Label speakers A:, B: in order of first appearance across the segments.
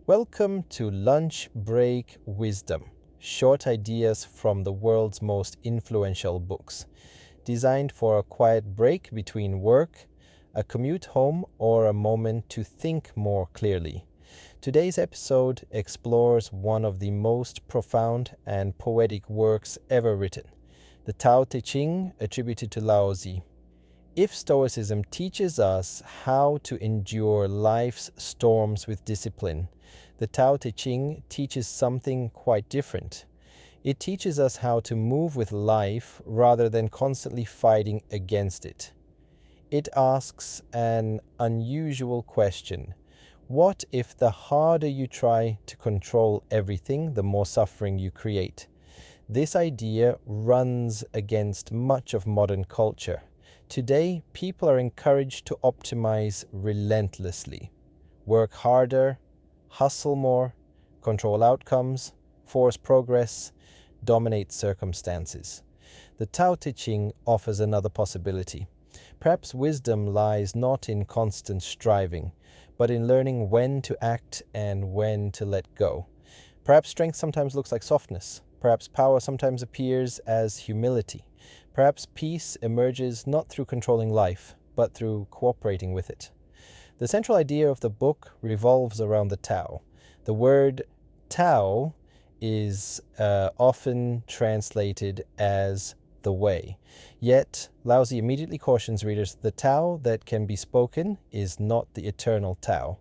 A: Welcome to Lunch Break Wisdom, short ideas from the world's most influential books, designed for a quiet break between work, a commute home, or a moment to think more clearly. Today's episode explores one of the most profound and poetic works ever written, the Tao Te Ching, attributed to Lao Tzu. If Stoicism teaches us how to endure life's storms with discipline, the Tao Te Ching teaches something quite different. It teaches us how to move with life rather than constantly fighting against it. It asks an unusual question. What if the harder you try to control everything, the more suffering you create? This idea runs against much of modern culture. Today, people are encouraged to optimize relentlessly, work harder, hustle more, control outcomes, force progress, dominate circumstances. The Tao Te Ching offers another possibility. Perhaps wisdom lies not in constant striving, but in learning when to act and when to let go. Perhaps strength sometimes looks like softness. Perhaps power sometimes appears as humility. Perhaps peace emerges not through controlling life, but through cooperating with it. The central idea of the book revolves around the Tao. The word Tao is often translated as the way. Yet, Lao Tzu immediately cautions readers, the Tao that can be spoken is not the eternal Tao.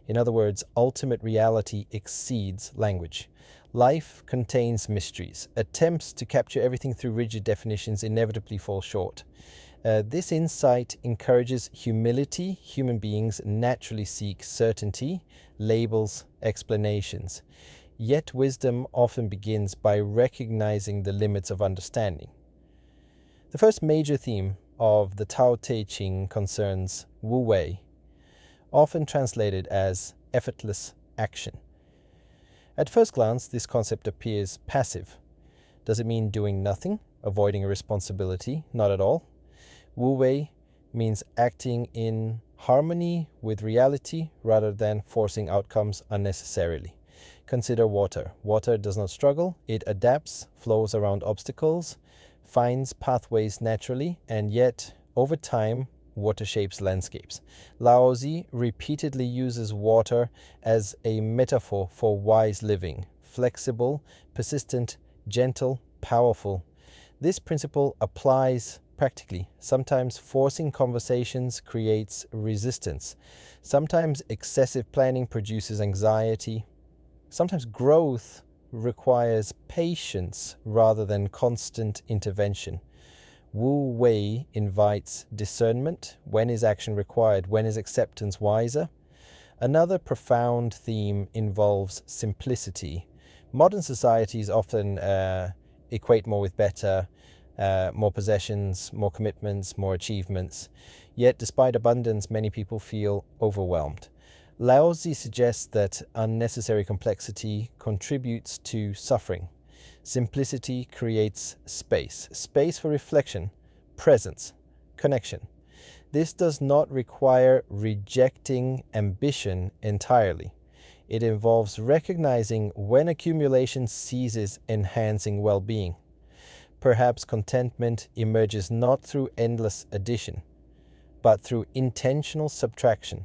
A: In other words, ultimate reality exceeds language. Life contains mysteries. Attempts to capture everything through rigid definitions inevitably fall short. This insight encourages humility. Human beings naturally seek certainty, labels, explanations. Yet wisdom often begins by recognizing the limits of understanding. The first major theme of the Tao Te Ching concerns Wu Wei, often translated as effortless action. At first glance, this concept appears passive. Does it mean doing nothing, avoiding a responsibility? Not at all. Wu Wei means acting in harmony with reality rather than forcing outcomes unnecessarily. Consider water. Water does not struggle. It adapts, flows around obstacles, finds pathways naturally, and yet, over time, water shapes landscapes. Lao Tzu repeatedly uses water as a metaphor for wise living, flexible, persistent, gentle, powerful. This principle applies practically. Sometimes forcing conversations creates resistance. Sometimes excessive planning produces anxiety. Sometimes growth requires patience rather than constant intervention. Wu Wei invites discernment. When is action required? When is acceptance wiser? Another profound theme involves simplicity. Modern societies often equate more with better, more possessions, more commitments, more achievements. Yet, despite abundance, many people feel overwhelmed. Lao Tzu suggests that unnecessary complexity contributes to suffering. Simplicity creates space for reflection, presence, connection. This does not require rejecting ambition entirely. It involves recognizing when accumulation ceases enhancing well-being. Perhaps contentment emerges not through endless addition, but through intentional subtraction.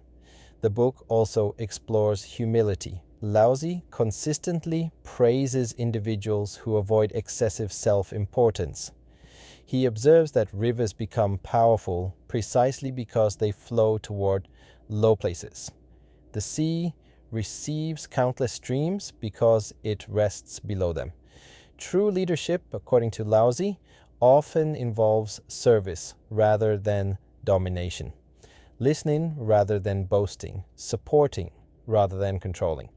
A: The book also explores humility. Lao Tzu consistently praises individuals who avoid excessive self-importance. He observes that rivers become powerful precisely because they flow toward low places. The sea receives countless streams because it rests below them. True leadership, according to Lao Tzu, often involves service rather than domination, listening rather than boasting, supporting rather than controlling.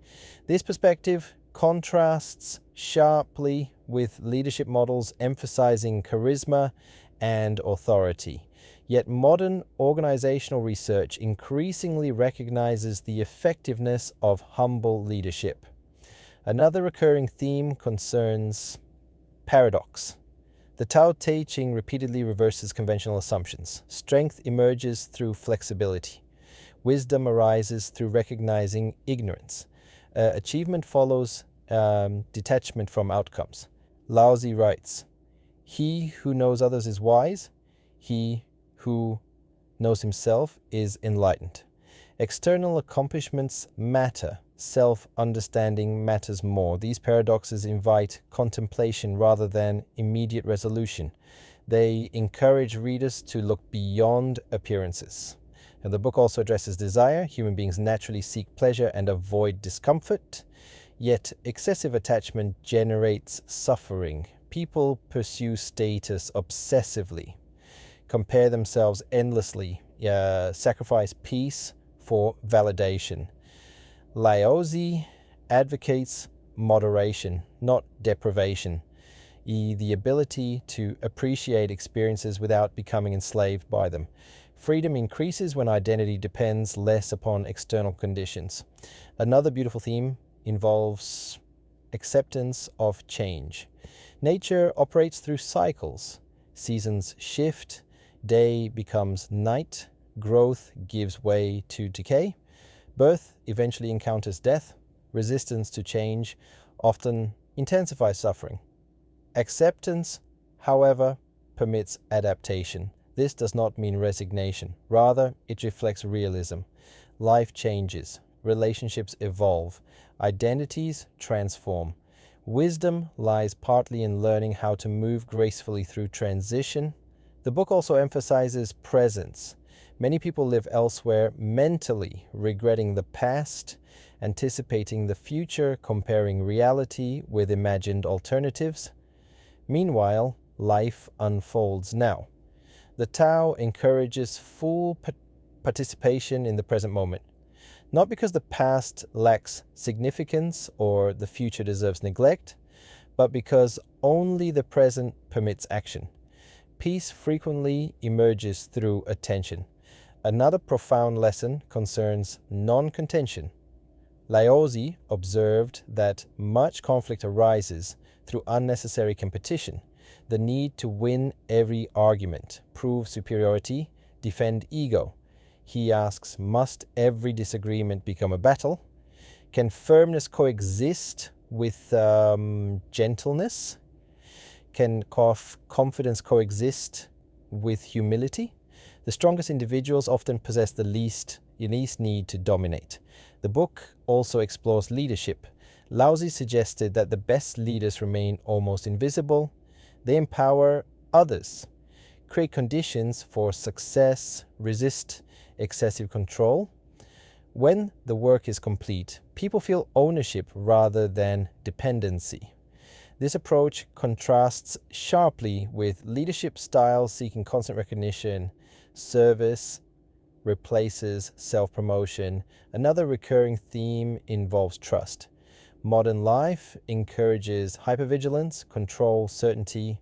A: This perspective contrasts sharply with leadership models emphasizing charisma and authority. Yet modern organizational research increasingly recognizes the effectiveness of humble leadership. Another recurring theme concerns paradox. The Tao Te Ching repeatedly reverses conventional assumptions. Strength emerges through flexibility. Wisdom arises through recognizing ignorance. Achievement follows detachment from outcomes. Laozi writes, "He who knows others is wise. He who knows himself is enlightened." External accomplishments matter. Self-understanding matters more. These paradoxes invite contemplation rather than immediate resolution. They encourage readers to look beyond appearances. And the book also addresses desire. Human beings naturally seek pleasure and avoid discomfort. Yet excessive attachment generates suffering. People pursue status obsessively, compare themselves endlessly, sacrifice peace for validation. Laozi advocates moderation, not deprivation, the ability to appreciate experiences without becoming enslaved by them. Freedom increases when identity depends less upon external conditions. Another beautiful theme involves acceptance of change. Nature operates through cycles. Seasons shift, day becomes night, growth gives way to decay, birth eventually encounters death, resistance to change often intensifies suffering. Acceptance, however, permits adaptation. This does not mean resignation. Rather, it reflects realism. Life changes, relationships evolve, identities transform. Wisdom lies partly in learning how to move gracefully through transition. The book also emphasizes presence. Many people live elsewhere mentally, regretting the past, anticipating the future, comparing reality with imagined alternatives. Meanwhile, life unfolds now. The Tao encourages full participation in the present moment, not because the past lacks significance or the future deserves neglect, but because only the present permits action. Peace frequently emerges through attention. Another profound lesson concerns non-contention. Laozi observed that much conflict arises through unnecessary competition, the need to win every argument, prove superiority, defend ego. He asks, must every disagreement become a battle? Can firmness coexist with gentleness? Can confidence coexist with humility? The strongest individuals often possess the least need to dominate. The book also explores leadership. Laozi suggested that the best leaders remain almost invisible. They empower others, create conditions for success, resist excessive control. When the work is complete, people feel ownership rather than dependency. This approach contrasts sharply with leadership styles seeking constant recognition. Service replaces self-promotion. Another recurring theme involves trust. Modern life encourages hypervigilance, control, certainty,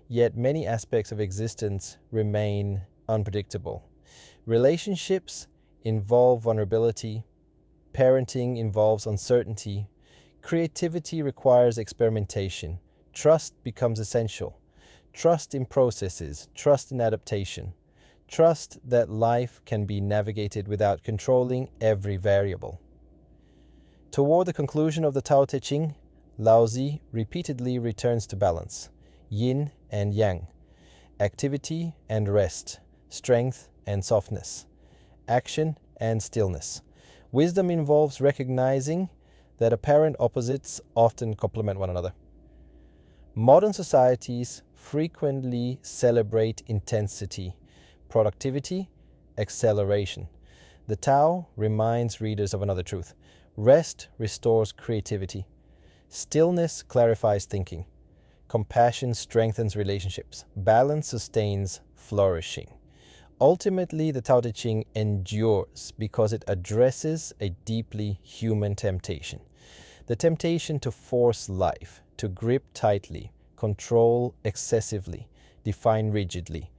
A: yet many aspects of existence remain unpredictable. Relationships involve vulnerability. Parenting involves uncertainty. Creativity requires experimentation. Trust becomes essential. Trust in processes, trust in adaptation. Trust that life can be navigated without controlling every variable. Toward the conclusion of the Tao Te Ching, Laozi repeatedly returns to balance, yin and yang, activity and rest, strength and softness, action and stillness. Wisdom involves recognizing that apparent opposites often complement one another. Modern societies frequently celebrate intensity, productivity, acceleration. The Tao reminds readers of another truth. Rest restores creativity. Stillness clarifies thinking. Compassion strengthens relationships. Balance sustains flourishing. Ultimately, the Tao Te Ching endures because it addresses a deeply human temptation. The temptation to force life, to grip tightly, control excessively, define rigidly.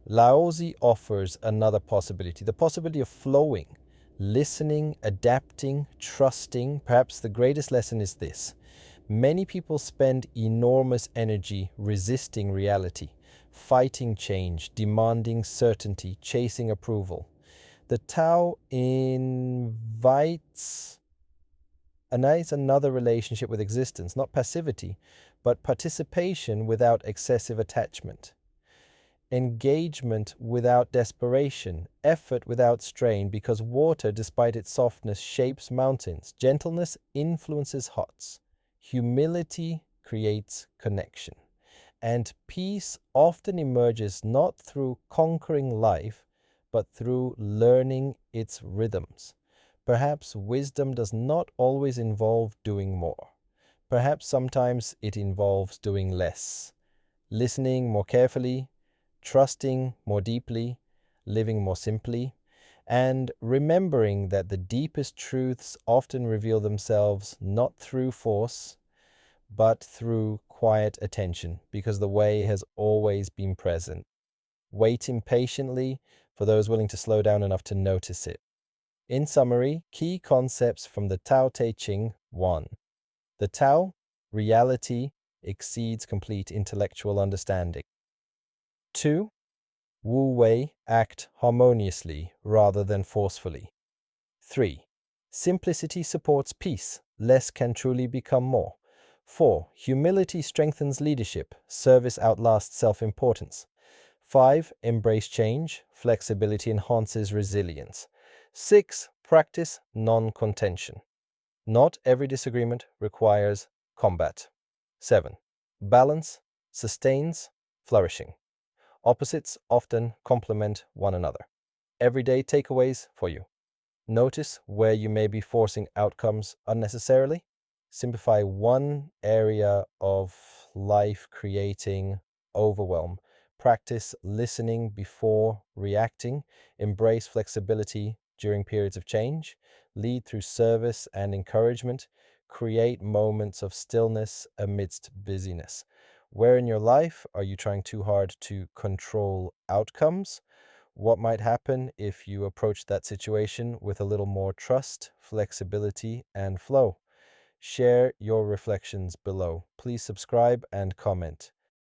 A: Laozi offers another possibility, the possibility of flowing, listening, adapting, trusting. Perhaps the greatest lesson is this. Many people spend enormous energy resisting reality, fighting change, demanding certainty, chasing approval. The Tao invites Is another relationship with existence, not passivity, but participation without excessive attachment, engagement without desperation, effort without strain, because water, despite its softness, shapes mountains. Gentleness influences hearts. Humility creates connection. And peace often emerges not through conquering life, but through learning its rhythms. Perhaps wisdom does not always involve doing more. Perhaps sometimes it involves doing less, listening more carefully, trusting more deeply, living more simply, and remembering that the deepest truths often reveal themselves not through force, but through quiet attention, because the way has always been present, waiting patiently for those willing to slow down enough to notice it. In summary, key concepts from the Tao Te Ching. 1. The Tao, reality, exceeds complete intellectual understanding. 2. Wu Wei, act harmoniously rather than forcefully. 3. Simplicity supports peace. Less can truly become more. 4. Humility strengthens leadership. Service outlasts self-importance. 5. Embrace change. Flexibility enhances resilience. 6. Practice non-contention. Not every disagreement requires combat. 7. Balance sustains flourishing. Opposites often complement one another. Everyday takeaways for you. Notice where you may be forcing outcomes unnecessarily. Simplify one area of life creating overwhelm. Practice listening before reacting. Embrace flexibility during periods of change. Lead through service and encouragement. Create moments of stillness amidst busyness. Where in your life are you trying too hard to control outcomes? What might happen if you approach that situation with a little more trust, flexibility, and flow? Share your reflections below. Please subscribe and comment.